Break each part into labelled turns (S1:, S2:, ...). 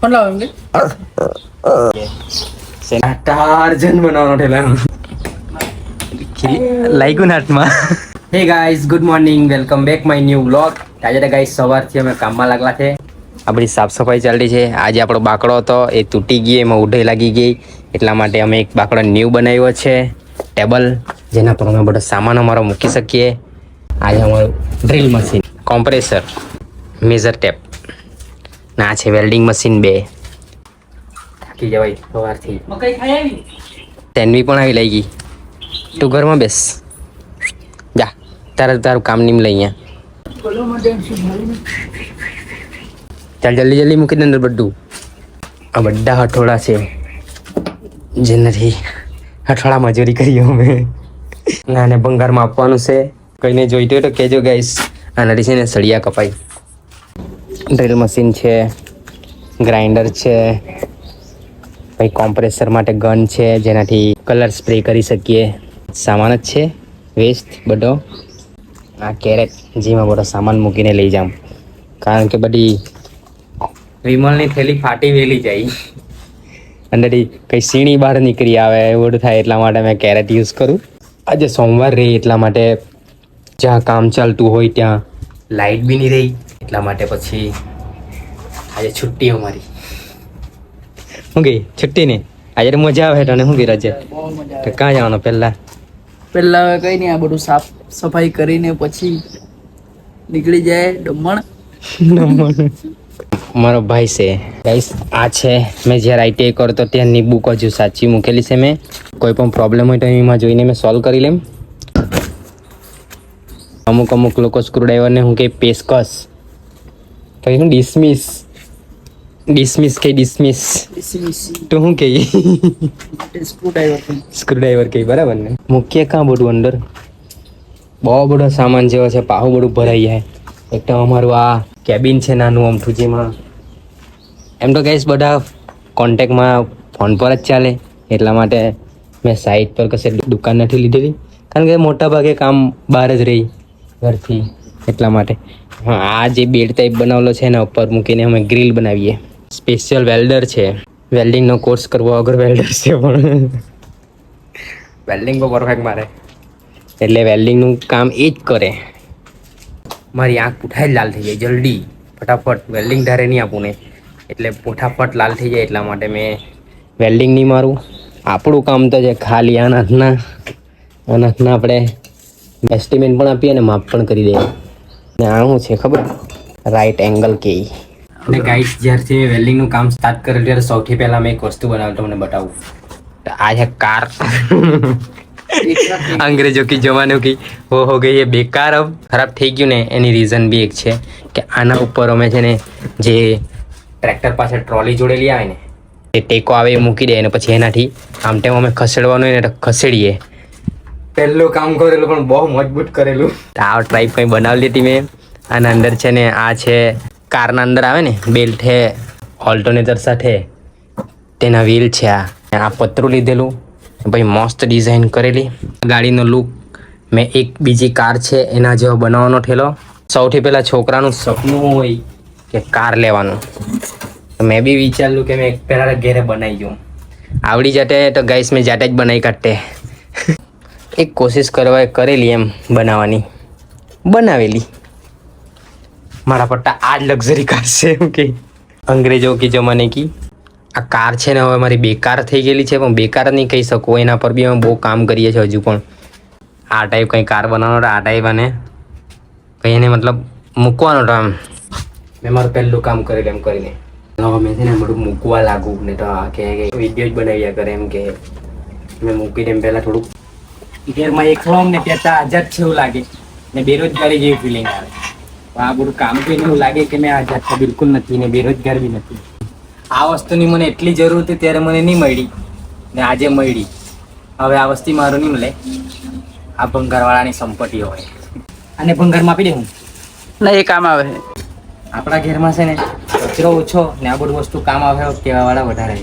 S1: કોણ લાવ એમ કે
S2: ટાર્જન બનાવવાનો ઠેલા લાગ્યું નાટમાં. Hey guys, good morning, welcome back my new vlog. આજે તો ગાઈઝ સવારથી અમે કામમાં લાગલા છે. આપણી સાફ સફાઈ ચાલતી છે. આજે આપણો બાકડો હતો એ તૂટી ગઈ, એમાં ઉઢાઈ લાગી ગઈ, એટલા માટે અમે એક બાકડો ન્યૂ બનાવ્યો છે, ટેબલ, જેના પર અમે બધો સામાન અમારો મૂકી શકીએ. આજે અમારું drill machine, compressor, measure tape, ના છે વેલ્ડિંગ મશીન 2. થાકી જવાય સવારથી.
S1: મકઈ ખાઈ આવી
S2: તેનવી પણ આવી લઈ ગઈ. તું ઘરમાં બેસ, જા તારું કામ નહીં લઈ અહીંયા. ચાલ જલ્દી જલ્દી મૂકી દે અંદર બધું. આ બધા હઠોળા છે જેનાથી હઠોળા મજૂરી કરીએ અમે. ના ને ભંગારમાં આપવાનું છે. કઈને જોઈતું હોય તો કહેજો ગાઈસ. આનાથી છે ને સળિયા કપાઈ. ડ્રીલ મશીન છે, ગ્રાઇન્ડર છે, પછી કોમ્પ્રેસર માટે ગન છે જેનાથી કલર સ્પ્રે કરી શકીએ. સામાન જ છે વેસ્ટ બધો. આ કેરેટ જેમાં બધો સામાન મૂકીને લઈ જાઉં, કારણ કે બધી વિમલની થેલી ફાટી વેલી જાય, અંદરથી કંઈ સીણી બહાર નીકળી આવે એવું થાય, એટલા માટે મેં કેરેટ યુઝ કરું. આજે સોમવાર રહી એટલા માટે જ્યાં કામ ચાલતું હોય ત્યાં લાઇટ બી નહીં રહી, એટલા માટે પછી આજે છુટ્ટી અમારી. શું ગઈ છુટ્ટી ને? આજે તો મજા આવે તને. શું ગઈ રજે?
S1: બહુ મજા
S2: તો ક્યાં જવાનું પહેલા?
S1: પહેલા કઈ નહીં, આ બધું સાફ સફાઈ કરીને પછી નીકળી જાય દમણ.
S2: મારો ભાઈ છે ગાઈસ, આ છે મેં જ્યારે આઈટીઆઈ કરતો ત્યાંની બુક હજુ સાચી મૂકેલી છે મેં. કોઈ પણ પ્રોબ્લેમ હોય તો એમાં જોઈને મેં સોલ્વ કરી લેમ. અમુક લોકો સ્ક્રૂડ્રાઈવરને હું કે પેસકસ, પછી હું ડિસમિસ તો હું કહી સ્ક્રૂડ્રાઈવર કહી, બરાબર ને? મૂકીએ કાં બધું અંદર? બહુ બધો સામાન જેવો છે, પાહું બધું ભરાઈ જાય. એક તો અમારું આ કેબિન છે નાનું અમથું, જેમાં એમ તો ગાઈસ બધા કોન્ટેક્ટમાં ફોન પર જ ચાલે, એટલા માટે મેં સાઈડ પર કશે દુકાન નથી લીધેલી, કારણ કે મોટા ભાગે કામ બહાર જ રહી ઘરથી, એટલા માટે. હા, આ જે બેડ ટાઈપ બનાવેલો છે એના ઉપર મૂકીને અમે ગ્રીલ બનાવીએ. સ્પેશિયલ વેલ્ડર છે, વેલ્ડિંગનો કોર્સ કરવો વગર વેલ્ડર છે, પણ વેલ્ડિંગ પર પરફેક્ટ મારે, એટલે વેલ્ડિંગનું કામ એ જ કરે. મારી આંખ પૂઠાઈ લાલ થઈ જાય જલ્દી, ફટાફટ. વેલ્ડિંગ ધારે નહીં આપું ને એટલે ફટાફટ લાલ થઈ જાય, એટલા માટે મેં વેલ્ડિંગ નહીં મારું. આપણું કામ તો છે ખાલી આના હાથના આપણે એસ્ટિમેટ પણ આપીએ અને માપ પણ કરી દઈએ. ને આ શું છે ખબર? રાઈટ એંગલ કે. અને ગાઈસ, જ્યારથી વેલ્ડિંગનું કામ સ્ટાર્ટ કરેલું ત્યારે સૌથી પહેલાં મેં એક વસ્તુ બનાવતો મને બતાવું. આ છે કાર. અંગ્રેજો કી જમાનો કી હો ગઈ એ બેકાર, अब ખરાબ થઈ ગયું ને. એની રીઝન બી એક છે કે આના ઉપર અમે છે ને જે ટ્રેક્ટર પાસે ટ્રોલી જોડેલી આવે ને એ ટેકો આવે એ મૂકી દે, અને પછી એનાથી આમ તેમ અમે ખસેડવાનું હોય ને તો ખસેડીએ. પહેલું કામ કરેલું પણ બહુ મજબૂત કરેલું. આ ટાઈપ કંઈ બનાવી લીધી મેં. આના અંદર છે ને આ છે કારના અંદર આવે ને બેલ્ટ છે ઓલ્ટરનેટર સાથે, તેના વ્હીલ છે. આ પતરું લીધેલું, ભાઈ મસ્ત ડિઝાઇન કરેલી ગાડીનો લુક. મેં એક બીજી કાર છે એના જેવો બનાવવાનો ઠેલો. સૌથી પહેલાં છોકરાનું સપનું હોય કે કાર લેવાનું, તો મેં બી વિચાર્યું કે મેં પહેલાં ઘેરે બનાવી જાઉં. આવડી જાતે તો ગાઈસ મેં જાતે જ બનાવી કાઢતે. એક કોશિશ કરેલી એમ બનાવવાની, બનાવેલી. મારા પટ્ટા આ જ લક્ઝરી કાર છે એમ કે અંગ્રેજો કી જમાને કી. આ કાર છે ને હવે મારી બેકાર થઈ ગયેલી છે, પણ બેકાર નહીં કહી શકું, એના પર બી અમે બહુ કામ કરીએ છીએ હજુ પણ. આ ટાઈપ કંઈ કાર બનાવવાનો, આ ટાઈપ, અને કંઈ એને મતલબ મૂકવાનો હતો એમ. મેં મારું પહેલું કામ કરેલું એમ કરીને. હવે મેં છે ને બધું મૂકવા લાગુ ને તો આ કે વિડીયો જ બનાવ્યા કરે એમ કે મેં મૂકી દે એમ. પહેલાં થોડુંક ઘેરમાં એકલો ને ત્યાં આઝાદ છે એવું લાગે ને બેરોજગારી જેવી ફિલિંગ આવે. આ બધું કામ કરીને એવું લાગે કે મેં આઝાદ તો બિલકુલ નથી ને બેરોજગાર બી નથી. આ વસ્તુની મને એટલી જરૂર હતી ત્યારે મને નહીં મળી ને આજે મળી. હવે આ વસ્તુ મારું નહીં મળે, આ ભંગારવાળાની સંપત્તિ હોય. અને ભંગારમાં આપી દે હું
S1: ના, એ કામ આવે.
S2: આપણા ઘરમાં છે ને કચરો ઓછો ને આ બધું વસ્તુ કામ આવે કહેવાવાળા વધારે.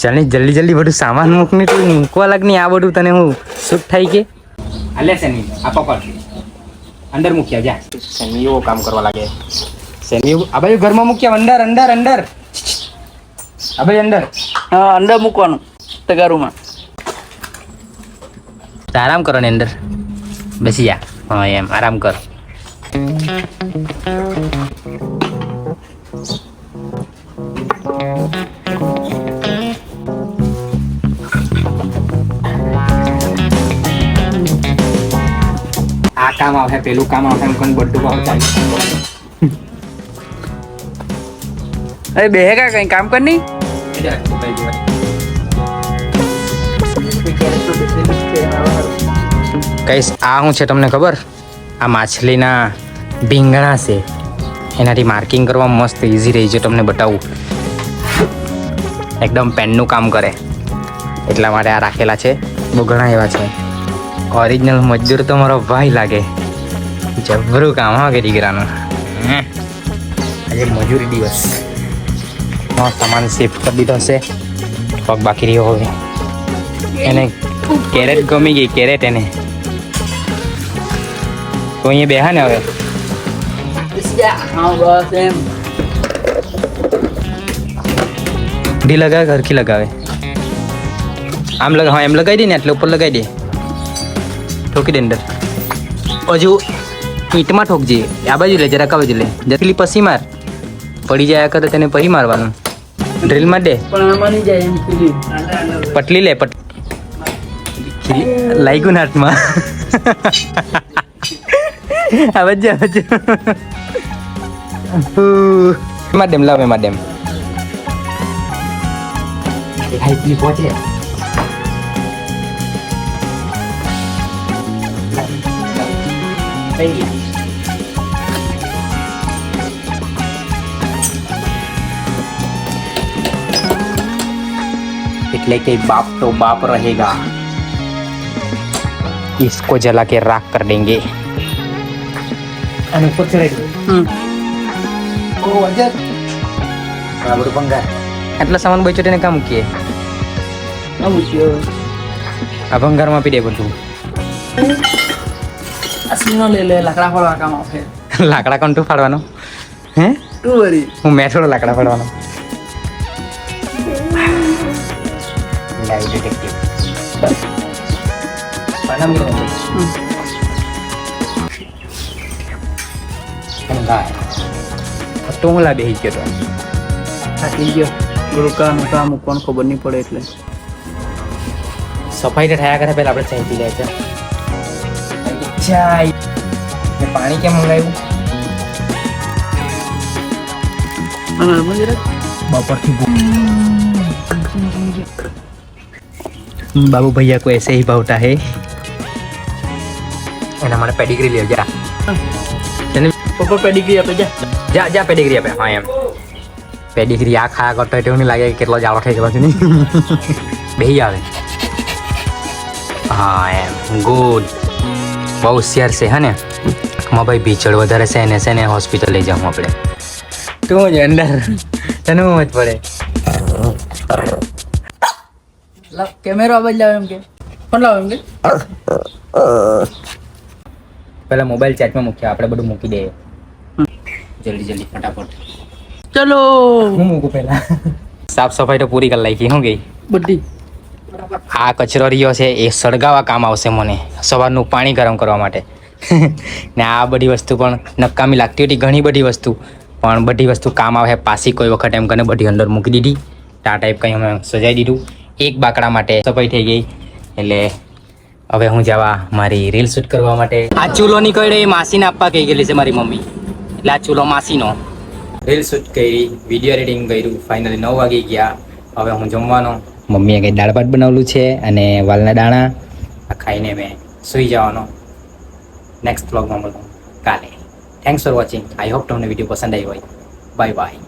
S2: ચાલ ને જલ્દી બધું સામાન મૂકને તું મૂકવા લાગ નહીં. આ બધું તને હું શૂટ થાય કે અલે છે નહીં. આ પકડ, અંદર મૂક્યા જા. સેમી એવો કામ કરવા લાગે. સેમી આ બાજુ ઘરમાં મૂક્યા, અંદર અંદર અંદર. હવે અંદર
S1: હા અંદર મૂકવાનું તગારુમાં.
S2: આરામ કરો ને અંદર બેસી જા. હા એમ આરામ કર. આ કામ આવે પેલું કામ આવે એમ કોણ બધું ભાવ ચાલી.
S1: અરે બેહે કા કઈ કામ કર નહીં.
S2: કઈશ આ શું છે તમને ખબર? આ માછલીના ભીંગણા છે, એનાથી માર્કિંગ કરવા મસ્ત ઇઝી રહી છે. તમને બતાવું, એકદમ પેનનું કામ કરે એટલા માટે આ રાખેલા છે. બહુ ઘણા એવા છે. ઓરિજિનલ મજદૂર તો મારો ભાઈ લાગે. જબરું કામ હા કે દીકરાનું. આજે મજૂરી દિવસ. સામાન શિફ્ટ કરી દીધો છે. પગ બાકી રહ્યો હવે. એને કેરેટ ગમી ગઈ, કેરેટ એને તો અહીંયા બેહા ને હવે.
S1: હા બસ એમ.
S2: ઢી લગાવે ઘરખી લગાવે. આમ લગા, હા એમ લગાવી દે ને, એટલે ઉપર લગાવી દે. ઠોકી દે અંદર. હજુ ઈંટમાં ઠોકજે. આ બાજુ લે, જરાક આ બાજુ લે. જતલી પછી માર. પડી જાય કરે તેને પછી મારવાનું. ડ્રીલ માર દે.
S1: પણ આમાં નહીં જાય એમ ખુલી.
S2: પટલી લે. લાગ્યું ને હાથમાં. આવજ માડેમ લાવે માડેમ. હાઈટલી પહોંચે. એટલે કે બાપ તો બાપ रहेगा, इसको जला के राख कर देंगे. અને ઉપર ચડાઈ દો. ઓ અજર બરાબર ભંગાર. આટલા સામાન બચ્યો તેને કામ મૂકીએ. આ ભંગારમાં આપી દે બધું.
S1: અસલીનો લે લે, લાકડા ફાડવા કામ આવશે.
S2: લાકડા કોણ તું ફાડવાનો? હે
S1: તું વરી
S2: હું મેં થોડો લાકડા ફાડવાનો. લાઈવ ડિટેક્ટિવ બનામ લો. તો હું લા બેહી ગયો તો
S1: થાકી ગયો. ગુરુકાનું કામ મૂકવાનું ખબર નહીં પડે એટલે
S2: સફાઈ તો થયા કરે પહેલા આપણે ચાય પી લે છે. ચાય ને પાણી કેમ મંગાવ્યું? બપોરથી बाबू भैया को ऐसे ही भावता है. एना मारे पेडिग्री ले जा. तने
S1: પપ્પા પેડિગ્રી આપે જા.
S2: जा जा पेडिग्री आपे. हाँ एम पेडिग्री आ खा करतो तो नहीं लागे કેટલો જાળો થઈ જવા છે ની. બેહી આવે. હા એમ ગુડ. બહુ હોશિયાર છે હા ને. માં ભાઈ ભીચળ વધારે છે ને હોસ્પિટલ લઈ જાઉં આપણે. તું જ અંદર તને મત પડે.
S1: કેમેરો આ બાજુ લાવ એમ કે ફોન લાવ એમ કે.
S2: પહેલા મોબાઈલ ચાર્જમાં મૂક્યા, આપણે બધું મૂકી દઈએ જલ્દી જલ્દી ફટાફટ.
S1: ચલો
S2: હું મૂકું પહેલા. સાફ સફાઈ તો પૂરી કરી નાખી. શું ગઈ
S1: બધી.
S2: આ કચરો રહ્યો છે એ સળગાવા કામ આવશે મને, સવારનું પાણી ગરમ કરવા માટે. ને આ બધી વસ્તુ પણ નકામી લાગતી હતી, ઘણી બધી વસ્તુ, પણ બધી વસ્તુ કામ આવે પાછી કોઈ વખત એમ કરીને બધી અંદર મૂકી દીધી. આ ટાઈપ કંઈ અમે સજાઈ દીધું. એક બાકડા માટે સફાઈ થઈ ગઈ. એટલે હવે હું જવા મારી રીલ શૂટ કરવા માટે. આ ચૂલો નીકળ્યો એ માસીને આપવા કહી ગયેલી છે મારી મમ્મી, એટલે આ ચૂલો માસીનો. રીલ શૂટ કરી, વિડીયો એડિટિંગ કર્યું, ફાઇનલી 9 વાગી ગયા. હવે હું જમવાનો. મમ્મીએ કંઈ દાળ ભાત બનાવેલું છે અને વાલના દાણા. આ ખાઈને મેં સૂઈ જવાનો. નેક્સ્ટ વ્લોગમાં મળું કાલે. Thanks for watching. I hope તમને વિડીયો પસંદ આવી હોય. Bye bye.